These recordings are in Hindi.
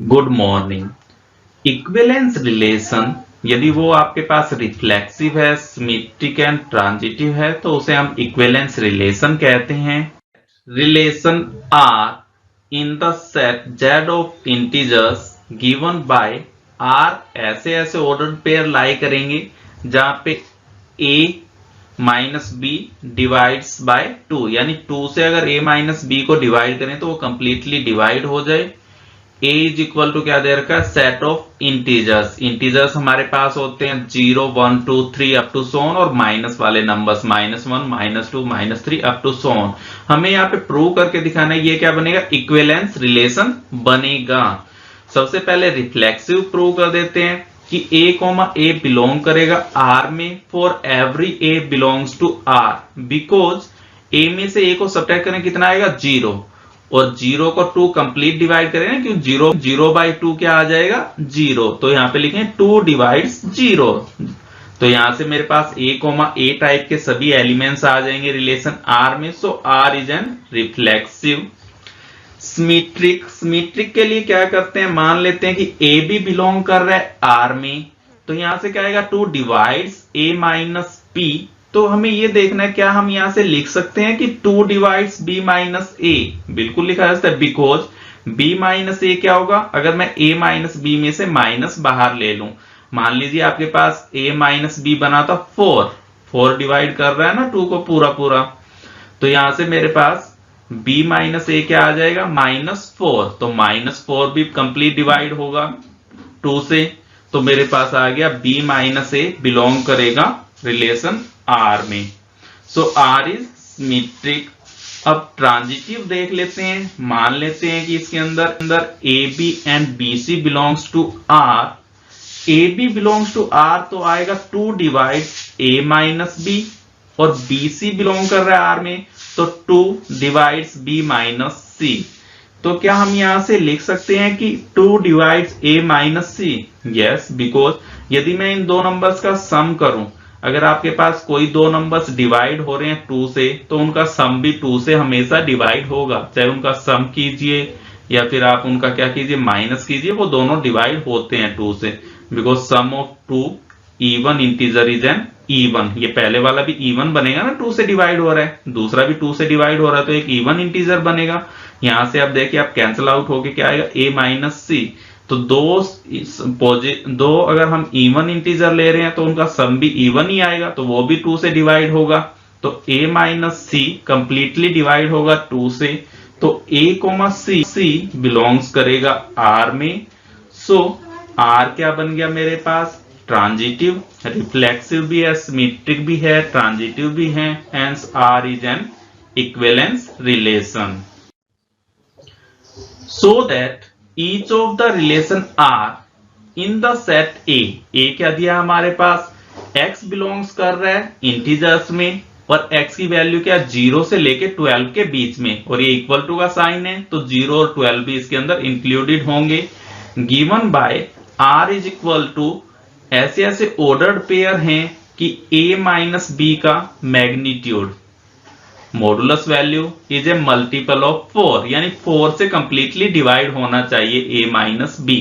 Good morning. इक्विवेलेंस रिलेशन यदि वो आपके पास रिफ्लेक्सिव है, सिमेट्रिक एंड ट्रांजिटिव है तो उसे हम इक्विवेलेंस रिलेशन कहते हैं। Relation R in the set Z of integers given by R ऐसे ऐसे ऑर्डर्ड पेयर लाई करेंगे जहां पे a minus b divides by 2, यानी 2 से अगर a माइनस बी को डिवाइड करें तो वो कंप्लीटली डिवाइड हो जाए। a इज इक्वल टू क्या दे रखा है, सेट ऑफ इंटीजर्स। इंटीजर्स हमारे पास होते हैं 0 1 2 3 अप टू सो ऑन, और माइनस वाले numbers -1 -2 -3 up to so on. हमें यहाँ पे प्रूव करके दिखाना है ये क्या बनेगा, इक्विवेलेंस रिलेशन बनेगा। सबसे पहले रिफ्लेक्सिव प्रूव कर देते हैं कि a बिलोंग करेगा r में for every a belongs to r, because a में से a को सब्ट्रैक्ट करें कितना आएगा 0, और 0 को 2 कंप्लीट डिवाइड करें ना, क्यों 0 बाई 2 क्या आ जाएगा 0, तो यहां पे लिखें 2 डिवाइड्स 0। तो यहां से मेरे पास a टाइप के सभी एलिमेंट्स आ जाएंगे रिलेशन r में। सो r is an reflexive. Symmetric के लिए क्या करते हैं, मान लेते हैं कि a भी बिलोंग कर रहा है r में, तो यहां से क्या आएगा 2 डिवाइड्स a माइनस b। तो हमें ये देखना है क्या हम यहां से लिख सकते हैं कि 2 डिवाइड्स b माइनस a, बिल्कुल लिखा जा सकता है, बिकॉज b माइनस a क्या होगा, अगर मैं a माइनस b में से माइनस बाहर ले लूं, मान लीजिए आपके पास a माइनस b बना था 4 डिवाइड कर रहा है ना 2 को पूरा, तो यहां से मेरे पास b माइनस a क्या आ जाएगा -4, तो -4 भी कंप्लीट डिवाइड होगा 2 से, तो मेरे पास आ गया b माइनस a बिलोंग करेगा रिलेशन r में। सो r इज सिमेट्रिक। अब ट्रांजिटिव देख लेते हैं, मान लेते हैं कि इसके अंदर ab and bc belongs to r। ab belongs to r तो आएगा 2 डिवाइड a माइनस b, और bc बिलोंग कर रहा है r में तो 2 डिवाइड्स b माइनस c। तो क्या हम यहां से लिख सकते हैं कि 2 divides a minus c? Yes, because यदि मैं इन दो नंबर्स का सम करूं, अगर आपके पास कोई दो नंबर्स डिवाइड हो रहे हैं 2 से, तो उनका सम भी 2 से हमेशा डिवाइड होगा, चाहे उनका सम कीजिए या फिर आप उनका क्या कीजिए माइनस कीजिए, वो दोनों डिवाइड होते हैं 2 से, because sum of 2 even integer is an even. ये पहले वाला भी इवन बनेगा ना, 2 से डिवाइड हो रहा है, दूसरा भी 2 से डिवाइड हो रहा है, तो एक इवन इंटीजर बनेगा। यहां से आप देखिए आप कैंसिल आउट होके क्या आएगा a माइनस सी। तो दो अगर हम इवन इंटीजर ले रहे हैं तो उनका सम भी इवन ही आएगा, तो वो भी 2 से डिवाइड होगा, तो a minus c completely divide होगा 2 से, तो a सी बिलोंग्स करेगा r में। सो r क्या बन गया मेरे पास, ट्रांजिटिव। रिफ्लेक्सिव भी है, सिमेट्रिक भी है, ट्रांजिटिव भी है, hence r is an equivalence relation. So that each of the relation R in the set A क्या दिया हमारे पास, x बिलोंग्स कर रहा है इंटीजर्स में, और x की वैल्यू क्या 0 से लेके 12 के बीच में, और ये इक्वल टू का साइन है तो 0 और 12 भी इसके अंदर इंक्लूडेड होंगे। Given by R is equal to ऐसे ऐसे ऑर्डर्ड पेयर हैं कि a माइनस बी का magnitude modulus value is a multiple of 4, यानी 4 से कंप्लीटली डिवाइड होना चाहिए a माइनस बी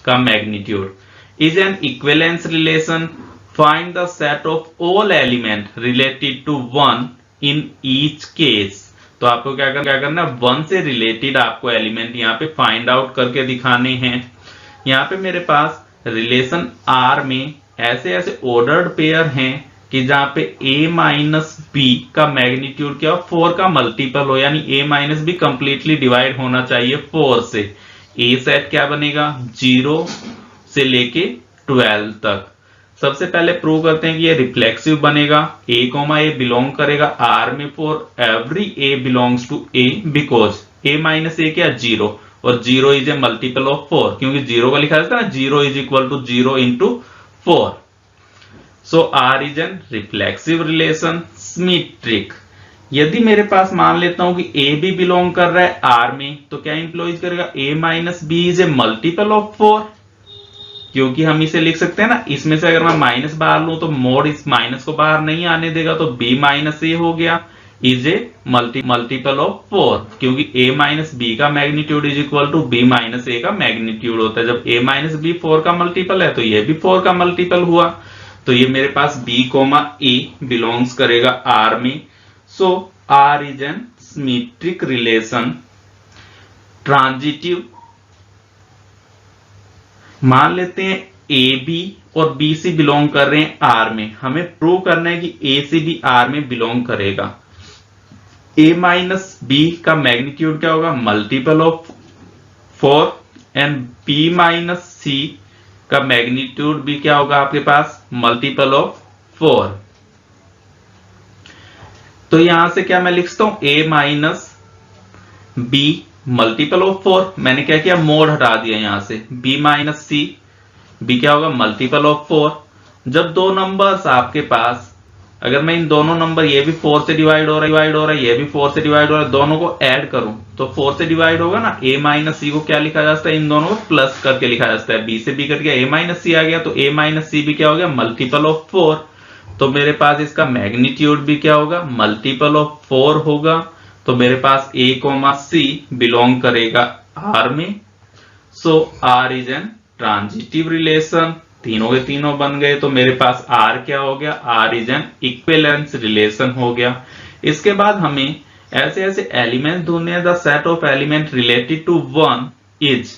का magnitude is an equivalence relation. Find the set of all element related to 1 in each case. तो आपको क्या करना है, 1 से रिलेटेड आपको एलिमेंट यहाँ पे फाइंड आउट करके दिखाने हैं। यहाँ पे मेरे पास रिलेशन R में ऐसे ऐसे ऑर्डर्ड पेयर हैं कि जहां पे a माइनस बी का मैग्नीट्यूड क्या हो, 4 का मल्टीपल हो, यानी a minus be completely divide होना चाहिए 4 से। a सेट क्या बनेगा 0 से लेके 12 तक। सबसे पहले प्रूव करते हैं कि ये रिफ्लेक्सिव बनेगा, a बिलोंग करेगा r में for every a belongs to a, because a minus a क्या 0, और 0 इज ए मल्टीपल ऑफ 4, क्योंकि 0 का लिखा जाता है 0 is equal to 0 into 4। So R is an reflexive relation. Symmetric, यदि मेरे पास मान लेता हूं कि a भी बिलोंग कर रहा है R में, तो क्या इंप्लॉइज करेगा a minus b is a multiple of 4, क्योंकि हम इसे लिख सकते हैं ना, इसमें से अगर मैं माइनस बाहर लूं तो मोड इस माइनस को बाहर नहीं आने देगा, तो b माइनस a हो गया। इज ए मल्टीपल ऑफ 4, क्योंकि a माइनस बी का magnitude is equal to b minus A का मैग्नीट्यूड होता है। जब a माइनस बी 4 का मल्टीपल है तो ये भी 4 का मल्टीपल हुआ। तो ये मेरे पास b कोमा a बिलोंग्स करेगा R में। सो R is N symmetric relation. Transitive, मान लेते हैं ए बी और बी सी बिलोंग कर रहे हैं आर में। हमें प्रूव करना है कि ए सी भी आर में बिलोंग करेगा। ए माइनस बी का मैग्नीट्यूड क्या होगा? Multiple of 4, and B minus C का मैग्नीट्यूड भी क्या होगा आपके पास? Multiple of 4। तो यहां से क्या मैं लिख सकता हूं? ए माइनस बी मल्टीपल ऑफ 4, मैंने क्या किया? मोड हटा दिया यहां से। बी माइनस सी, बी क्या होगा? Multiple of 4। जब दो नंबर्स आपके पास, अगर मैं इन दोनों नंबर, ये भी 4 से डिवाइड हो रहा है, ये भी 4 से डिवाइड हो रहा है, दोनों को ऐड करूं तो 4 से डिवाइड होगा ना। a माइनस सी को क्या लिखा जा सकता है? इन दोनों को प्लस करके लिखा जा सकता है। b से b कट गया, a माइनस सी आ गया, तो a माइनस सी भी क्या हो गया? Multiple of 4। तो मेरे पास इसका मैग्नीट्यूड भी क्या होगा? मल्टीपल ऑफ 4 होगा। तो मेरे पास a कोमा c बिलोंग करेगा R में। सो R is N transitive relation. तीनों के तीनों बन गए, तो मेरे पास R क्या हो गया? R is an equivalence relation हो गया। इसके बाद हमें ऐसे ऐसे एलिमेंट ढूंढने हैं। The set of element related to 1 is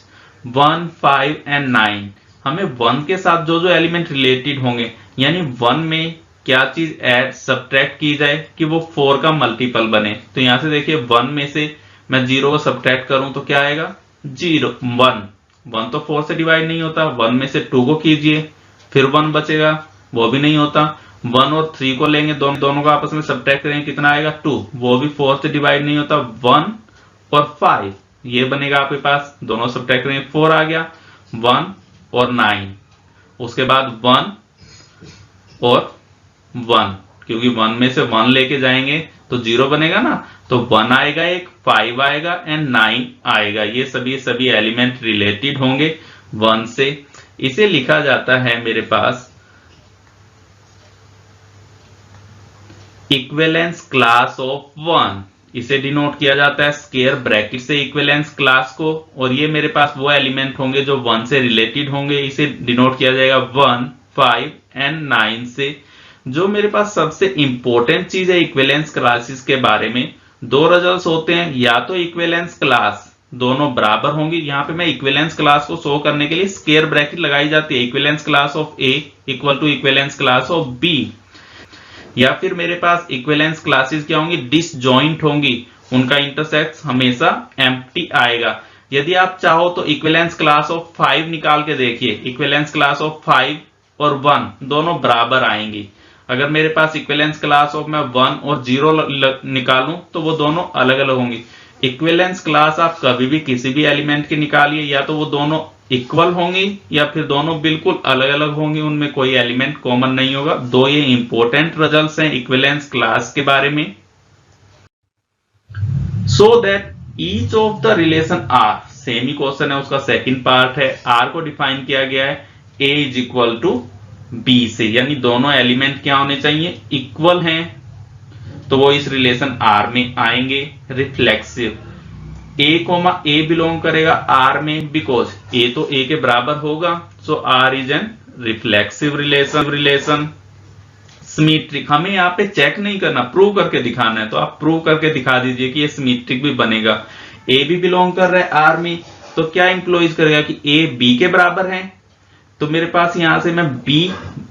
1, 5 and 9। हमें 1 के साथ जो जो एलिमेंट रिलेटेड होंगे, यानी 1 में क्या चीज ऐड सब्ट्रैक्ट की जाए कि वो 4 का मल्टीपल बने। तो यहां से देखिए 1 में से मैं 0 को सब्ट्रैक्ट करूं तो क्या आएगा? 0, 1 तो 4 से डिवाइड नहीं होता। 1 में से 2 को कीजिए, फिर 1 बचेगा, वो भी नहीं होता। 1 और 3 को लेंगे, दोनों को आपस में सब्ट्रैक्ट करेंगे, कितना आएगा? 2, वो भी 4 से डिवाइड नहीं होता। 1 और 5 ये बनेगा आपके पास, दोनों सब्ट्रैक्ट करेंगे, 4 आ गया। 1 और 9, उसके बाद 1 और 1, क्योंकि 1 में से 1 लेके जाएंगे तो 0 बनेगा ना। तो 1 आएगा, एक 5 आएगा एंड 9 आएगा। ये सभी एलिमेंट रिलेटेड होंगे 1 से। इसे लिखा जाता है मेरे पास इक्विवेलेंस क्लास ऑफ 1। इसे डिनोट किया जाता है स्क्वायर ब्रैकेट से इक्विवेलेंस क्लास को। और ये मेरे पास वो एलिमेंट होंगे जो 1 से रिलेटेड होंगे। इसे डिनोट किया जाएगा 1, 5 एंड 9 से। जो मेरे पास सबसे इंपॉर्टेंट चीज है इक्विवेलेंस क्लासेस के बारे में, 2 रिजल्ट्स होते हैं। या तो इक्विवेलेंस क्लास दोनों बराबर होंगी, यहां पे मैं इक्विवेलेंस क्लास को शो करने के लिए स्क्वायर ब्रैकेट लगाई जाती है। Equivalence class of A equal to equivalence class of B। या फिर मेरे पास इक्विवेलेंस क्लासेस क्या होंगी? डिसजॉइंट होंगी, उनका इंटरसेक्ट हमेशा एम्प्टी आएगा। यदि आप चाहो तो इक्विवेलेंस क्लास ऑफ 5 निकाल के देखिए। इक्विवेलेंस क्लास ऑफ 5 और 1 दोनों बराबर आएंगी। अगर मेरे पास इक्विवेलेंस क्लास ऑफ मैं 1 और 0 निकालूं तो वो दोनों अलग अलग होंगी। इक्विवेलेंस क्लास आप कभी भी किसी भी एलिमेंट की निकालिए, या तो वो दोनों इक्वल होंगी या फिर दोनों बिल्कुल अलग अलग होंगी, उनमें कोई एलिमेंट कॉमन नहीं होगा। 2 ये इंपॉर्टेंट रिजल्ट्स हैं इक्विवेलेंस क्लास के बारे में। So that each of the relation R, same ही क्वेश्चन है, उसका सेकंड पार्ट है। आर को डिफाइन किया गया है a is equal to b से, यानी दोनों एलिमेंट क्या होने चाहिए? इक्वल हैं, तो वो इस रिलेशन आर में आएंगे। Reflexive, A comma A belong करेगा आर में, बिकॉज ए तो ए के बराबर होगा। So R is an reflexive relation. Symmetric, हमें यहाँ पे चेक नहीं करना, प्रूव करके दिखाना है, तो आप प्रूव करके दिखा दीजिए कि ये सिमेट्रिक भी बनेगा। ए भी बिलोंग कर रहा है आर में, तो क्या इंप्लॉइज करेगा कि ए बी के बराबर है। तो मेरे पास यहां से मैं b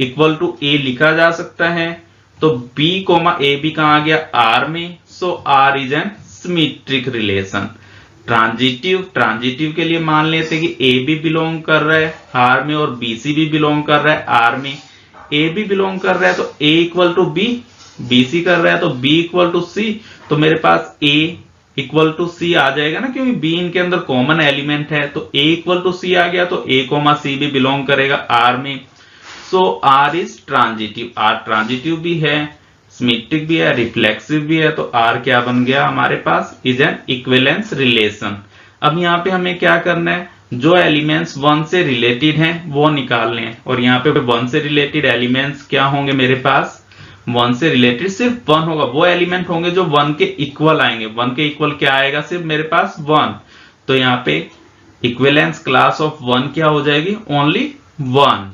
इक्वल टू ए लिखा जा सकता है। तो b कोमा ए बी कहां आ गया? R में। सो R is N symmetric relation. Transitive के लिए मान लेते हैं कि ए भी बिलोंग कर रहा है R में और बी सी भी बिलोंग कर रहा है R में। ए भी बिलोंग कर रहा है तो a equal to b, b c कर रहा है तो b इक्वल टू सी। तो मेरे पास a इक्वल टू सी आ जाएगा ना, क्योंकि बी इनके अंदर कॉमन एलिमेंट है। तो a इक्वल टू सी आ गया, तो a कोमा सी भी बिलोंग करेगा R में। सो R is transitive. R transitive भी है, सिमेट्रिक भी है, रिफ्लेक्सिव भी है। तो R क्या बन गया हमारे पास? Is an equivalence relation. अब यहाँ पे हमें क्या करना है? जो एलिमेंट्स 1 से रिलेटेड हैं वो निकालने हैं। और यहाँ पे 1 से रिलेटेड एलिमेंट्स क्या होंगे मेरे पास? वन से रिलेटेड सिर्फ वन होगा, वो एलिमेंट होंगे जो वन के इक्वल आएंगे। वन के इक्वल क्या आएगा, सिर्फ मेरे पास वन। तो यहाँ पे इक्विवेलेंस क्लास ऑफ वन क्या हो जाएगी, ओनली वन।